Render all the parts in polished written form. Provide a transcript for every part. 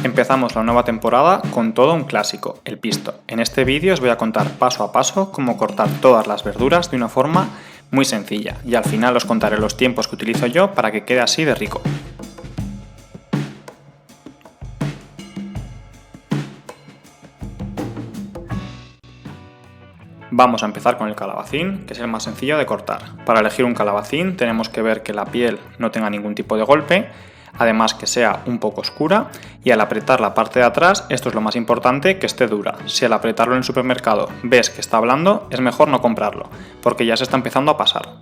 Empezamos la nueva temporada con todo un clásico, el pisto. En este vídeo os voy a contar paso a paso cómo cortar todas las verduras de una forma muy sencilla y al final os contaré los tiempos que utilizo yo para que quede así de rico. Vamos a empezar con el calabacín, que es el más sencillo de cortar. Para elegir un calabacín tenemos que ver que la piel no tenga ningún tipo de golpe, además que sea un poco oscura, y al apretar la parte de atrás, esto es lo más importante, que esté dura. Si al apretarlo en el supermercado ves que está blando, es mejor no comprarlo, porque ya se está empezando a pasar.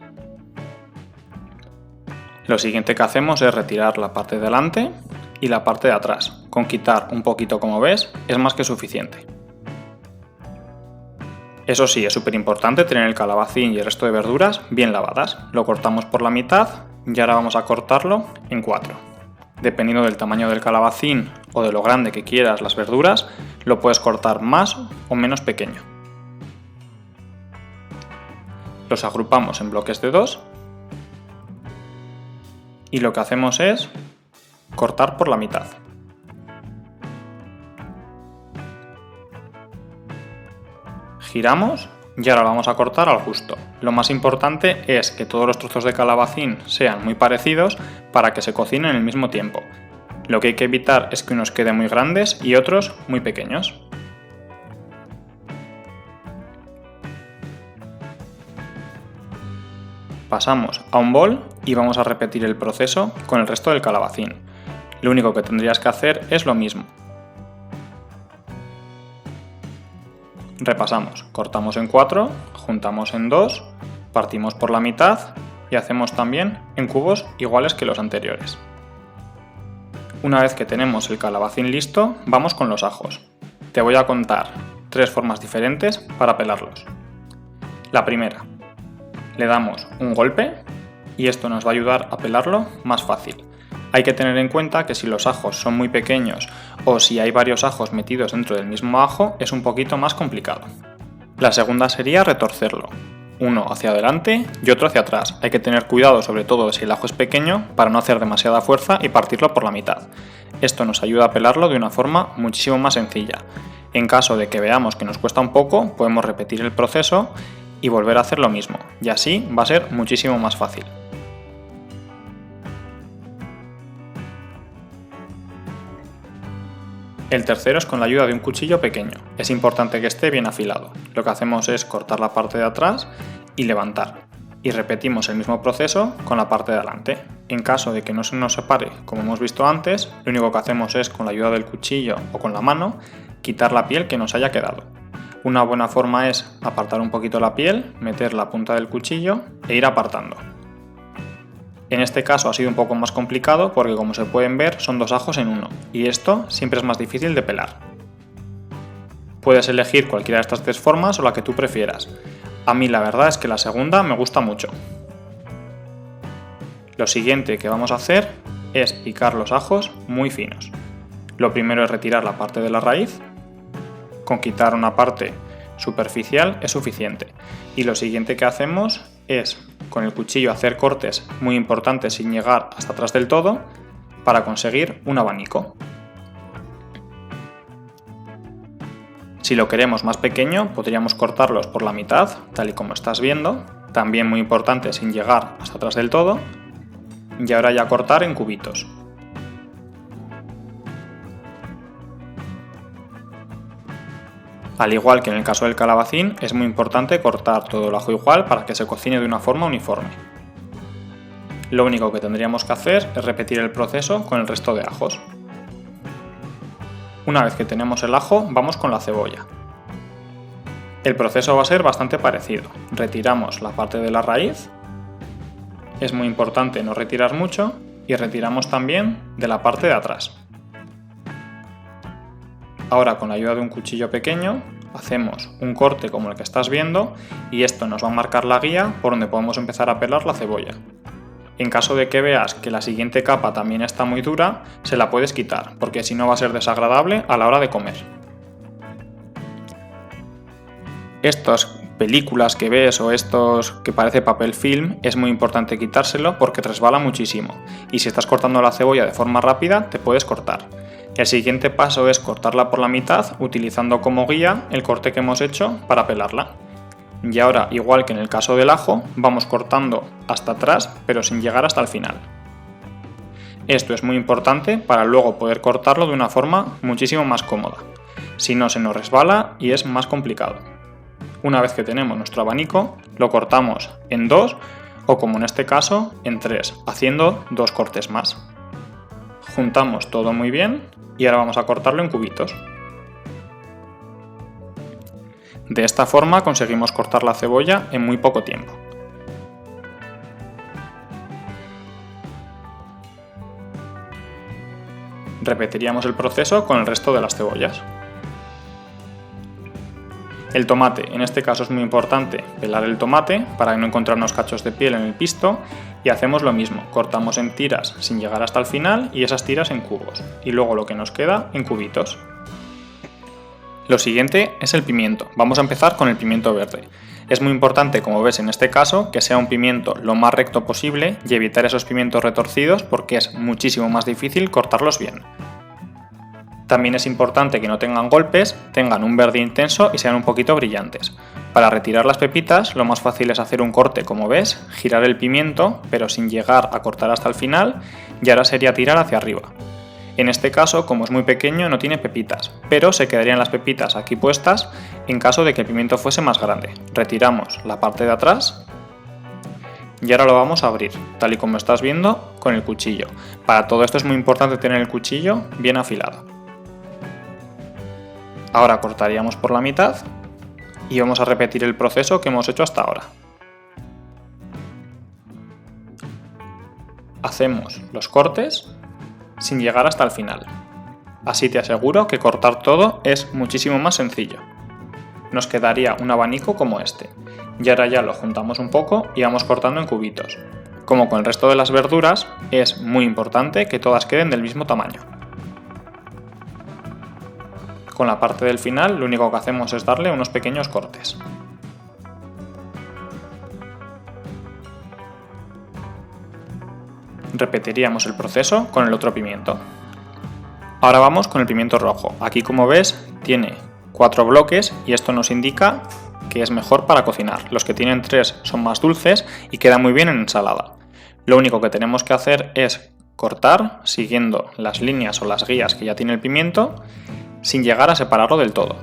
Lo siguiente que hacemos es retirar la parte de delante y la parte de atrás. Con quitar un poquito, como ves, es más que suficiente. Eso sí, es súper importante tener el calabacín y el resto de verduras bien lavadas. Lo cortamos por la mitad y ahora vamos a cortarlo en 4. Dependiendo del tamaño del calabacín o de lo grande que quieras las verduras, lo puedes cortar más o menos pequeño. Los agrupamos en bloques de 2 y lo que hacemos es cortar por la mitad. Giramos y ahora vamos a cortar al justo. Lo más importante es que todos los trozos de calabacín sean muy parecidos para que se cocinen en el mismo tiempo. Lo que hay que evitar es que unos queden muy grandes y otros muy pequeños. Pasamos a un bol y vamos a repetir el proceso con el resto del calabacín. Lo único que tendrías que hacer es lo mismo. Repasamos, cortamos en 4, juntamos en 2, partimos por la mitad y hacemos también en cubos iguales que los anteriores. Una vez que tenemos el calabacín listo, vamos con los ajos. Te voy a contar 3 formas diferentes para pelarlos. La primera, le damos un golpe y esto nos va a ayudar a pelarlo más fácil. Hay que tener en cuenta que si los ajos son muy pequeños o si hay varios ajos metidos dentro del mismo ajo es un poquito más complicado. La segunda sería retorcerlo, uno hacia adelante y otro hacia atrás. Hay que tener cuidado sobre todo si el ajo es pequeño para no hacer demasiada fuerza y partirlo por la mitad. Esto nos ayuda a pelarlo de una forma muchísimo más sencilla. En caso de que veamos que nos cuesta un poco, podemos repetir el proceso y volver a hacer lo mismo, y así va a ser muchísimo más fácil. El tercero es con la ayuda de un cuchillo pequeño. Es importante que esté bien afilado. Lo que hacemos es cortar la parte de atrás y levantar. Y repetimos el mismo proceso con la parte de adelante. En caso de que no se nos separe, como hemos visto antes, lo único que hacemos es con la ayuda del cuchillo o con la mano quitar la piel que nos haya quedado. Una buena forma es apartar un poquito la piel, meter la punta del cuchillo e ir apartando. En este caso ha sido un poco más complicado porque, como se pueden ver, son 2 ajos en uno y esto siempre es más difícil de pelar. Puedes elegir cualquiera de estas 3 formas o la que tú prefieras. A mí la verdad es que la segunda me gusta mucho. Lo siguiente que vamos a hacer es picar los ajos muy finos. Lo primero es retirar la parte de la raíz. Con quitar una parte superficial es suficiente. Y lo siguiente que hacemos es con el cuchillo hacer cortes muy importantes sin llegar hasta atrás del todo para conseguir un abanico. Si lo queremos más pequeño podríamos cortarlos por la mitad, tal y como estás viendo, también muy importante sin llegar hasta atrás del todo, y ahora ya cortar en cubitos. Al igual que en el caso del calabacín, es muy importante cortar todo el ajo igual para que se cocine de una forma uniforme. Lo único que tendríamos que hacer es repetir el proceso con el resto de ajos. Una vez que tenemos el ajo, vamos con la cebolla. El proceso va a ser bastante parecido. Retiramos la parte de la raíz, es muy importante no retirar mucho, y retiramos también de la parte de atrás. Ahora, con la ayuda de un cuchillo pequeño, hacemos un corte como el que estás viendo y esto nos va a marcar la guía por donde podemos empezar a pelar la cebolla. En caso de que veas que la siguiente capa también está muy dura, se la puedes quitar, porque si no va a ser desagradable a la hora de comer. Estos películas que ves o estos que parece papel film, es muy importante quitárselo porque resbala muchísimo y si estás cortando la cebolla de forma rápida te puedes cortar. El siguiente paso es cortarla por la mitad utilizando como guía el corte que hemos hecho para pelarla. Y ahora, igual que en el caso del ajo, vamos cortando hasta atrás pero sin llegar hasta el final. Esto es muy importante para luego poder cortarlo de una forma muchísimo más cómoda. Si no, se nos resbala y es más complicado. Una vez que tenemos nuestro abanico, lo cortamos en 2 o, como en este caso, en 3, haciendo 2 cortes más. Juntamos todo muy bien y ahora vamos a cortarlo en cubitos. De esta forma conseguimos cortar la cebolla en muy poco tiempo. Repetiríamos el proceso con el resto de las cebollas. El tomate, en este caso es muy importante pelar el tomate para no encontrarnos cachos de piel en el pisto y hacemos lo mismo, cortamos en tiras sin llegar hasta el final y esas tiras en cubos y luego lo que nos queda en cubitos. Lo siguiente es el pimiento, vamos a empezar con el pimiento verde. Es muy importante, como ves en este caso, que sea un pimiento lo más recto posible y evitar esos pimientos retorcidos porque es muchísimo más difícil cortarlos bien. También es importante que no tengan golpes, tengan un verde intenso y sean un poquito brillantes. Para retirar las pepitas lo más fácil es hacer un corte como ves, girar el pimiento pero sin llegar a cortar hasta el final y ahora sería tirar hacia arriba. En este caso, como es muy pequeño, no tiene pepitas, pero se quedarían las pepitas aquí puestas en caso de que el pimiento fuese más grande. Retiramos la parte de atrás y ahora lo vamos a abrir, tal y como estás viendo, con el cuchillo. Para todo esto es muy importante tener el cuchillo bien afilado. Ahora cortaríamos por la mitad y vamos a repetir el proceso que hemos hecho hasta ahora. Hacemos los cortes sin llegar hasta el final. Así te aseguro que cortar todo es muchísimo más sencillo. Nos quedaría un abanico como este. Y ahora ya lo juntamos un poco y vamos cortando en cubitos. Como con el resto de las verduras, es muy importante que todas queden del mismo tamaño. Con la parte del final lo único que hacemos es darle unos pequeños cortes. Repetiríamos el proceso con el otro pimiento. Ahora vamos con el pimiento rojo. Aquí, como ves, tiene 4 bloques y esto nos indica que es mejor para cocinar. Los que tienen 3 son más dulces y quedan muy bien en ensalada. Lo único que tenemos que hacer es cortar siguiendo las líneas o las guías que ya tiene el pimiento sin llegar a separarlo del todo.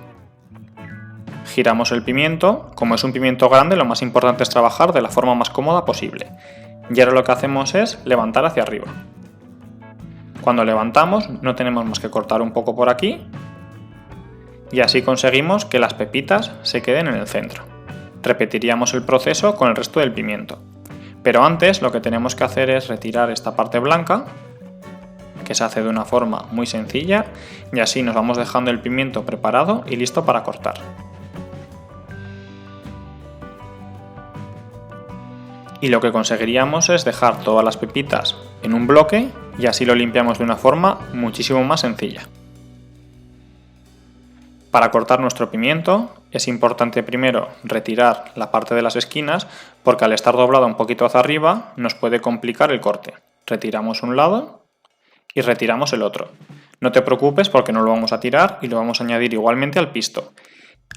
Giramos el pimiento. Como es un pimiento grande, lo más importante es trabajar de la forma más cómoda posible. Y ahora lo que hacemos es levantar hacia arriba. Cuando levantamos no tenemos más que cortar un poco por aquí y así conseguimos que las pepitas se queden en el centro. Repetiríamos el proceso con el resto del pimiento. Pero antes lo que tenemos que hacer es retirar esta parte blanca, que se hace de una forma muy sencilla, y así nos vamos dejando el pimiento preparado y listo para cortar. Y lo que conseguiríamos es dejar todas las pepitas en un bloque y así lo limpiamos de una forma muchísimo más sencilla. Para cortar nuestro pimiento es importante primero retirar la parte de las esquinas porque al estar doblado un poquito hacia arriba nos puede complicar el corte. Retiramos un lado y retiramos el otro. No te preocupes porque no lo vamos a tirar y lo vamos a añadir igualmente al pisto.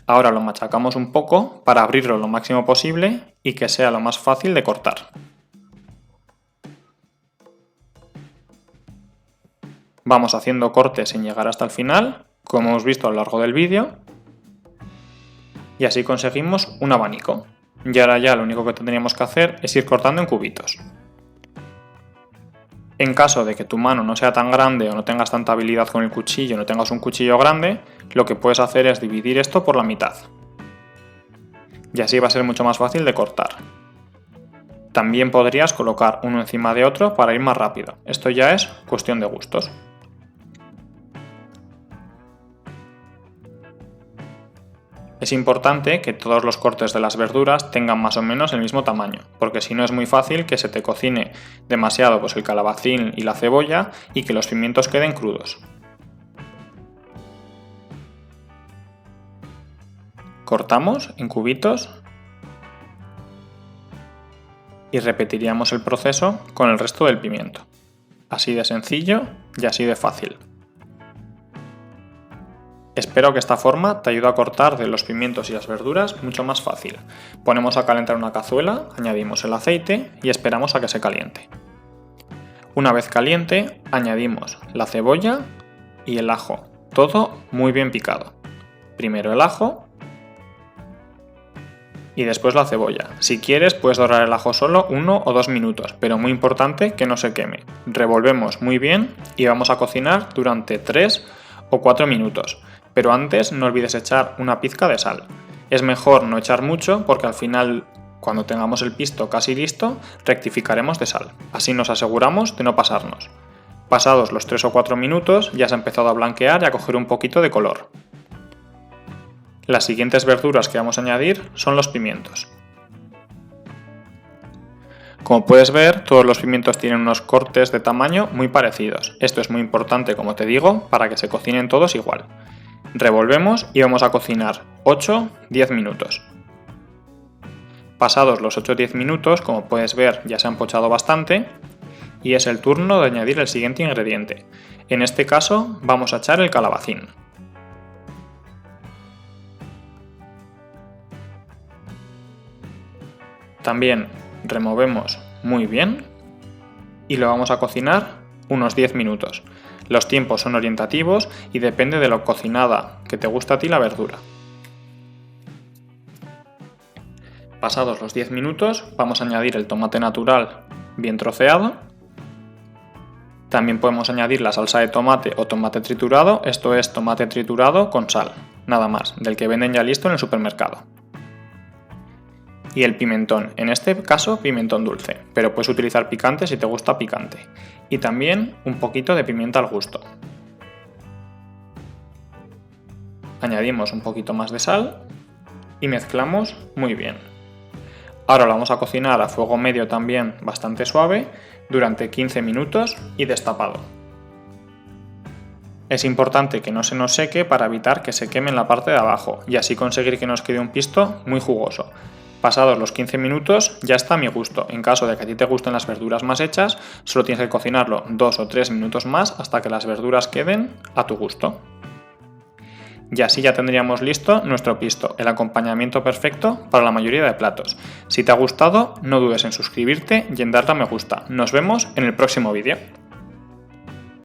Ahora lo machacamos un poco para abrirlo lo máximo posible y que sea lo más fácil de cortar. Vamos haciendo cortes sin llegar hasta el final, como hemos visto a lo largo del vídeo, y así conseguimos un abanico. Y ahora ya lo único que tendríamos que hacer es ir cortando en cubitos. En caso de que tu mano no sea tan grande o no tengas tanta habilidad con el cuchillo, no tengas un cuchillo grande, lo que puedes hacer es dividir esto por la mitad. Y así va a ser mucho más fácil de cortar. También podrías colocar uno encima de otro para ir más rápido. Esto ya es cuestión de gustos. Es importante que todos los cortes de las verduras tengan más o menos el mismo tamaño, porque si no es muy fácil que se te cocine demasiado el calabacín y la cebolla y que los pimientos queden crudos. Cortamos en cubitos y repetiríamos el proceso con el resto del pimiento. Así de sencillo y así de fácil. Espero que esta forma te ayude a cortar de los pimientos y las verduras mucho más fácil. Ponemos a calentar una cazuela, añadimos el aceite y esperamos a que se caliente. Una vez caliente, añadimos la cebolla y el ajo, todo muy bien picado. Primero el ajo y después la cebolla. Si quieres puedes dorar el ajo solo 1 o 2 minutos, pero muy importante que no se queme. Revolvemos muy bien y vamos a cocinar durante 3 o 4 minutos. Pero antes no olvides echar una pizca de sal. Es mejor no echar mucho porque al final, cuando tengamos el pisto casi listo, rectificaremos de sal. Así nos aseguramos de no pasarnos. Pasados los 3 o 4 minutos ya se ha empezado a blanquear y a coger un poquito de color. Las siguientes verduras que vamos a añadir son los pimientos. Como puedes ver, todos los pimientos tienen unos cortes de tamaño muy parecidos. Esto es muy importante, como te digo, para que se cocinen todos igual. Revolvemos y vamos a cocinar 8-10 minutos. Pasados los 8-10 minutos, como puedes ver, ya se han pochado bastante y es el turno de añadir el siguiente ingrediente. En este caso vamos a echar el calabacín. También removemos muy bien y lo vamos a cocinar unos 10 minutos. Los tiempos son orientativos y depende de lo cocinada que te gusta a ti la verdura. Pasados los 10 minutos vamos a añadir el tomate natural bien troceado. También podemos añadir la salsa de tomate o tomate triturado, esto es tomate triturado con sal, nada más, del que venden ya listo en el supermercado. Y el pimentón, en este caso pimentón dulce, pero puedes utilizar picante si te gusta picante. Y también un poquito de pimienta al gusto. Añadimos un poquito más de sal y mezclamos muy bien. Ahora lo vamos a cocinar a fuego medio también bastante suave durante 15 minutos y destapado. Es importante que no se nos seque para evitar que se queme en la parte de abajo y así conseguir que nos quede un pisto muy jugoso. Pasados los 15 minutos ya está a mi gusto. En caso de que a ti te gusten las verduras más hechas, solo tienes que cocinarlo 2 o 3 minutos más hasta que las verduras queden a tu gusto. Y así ya tendríamos listo nuestro pisto, el acompañamiento perfecto para la mayoría de platos. Si te ha gustado, no dudes en suscribirte y en darle a me gusta. Nos vemos en el próximo vídeo.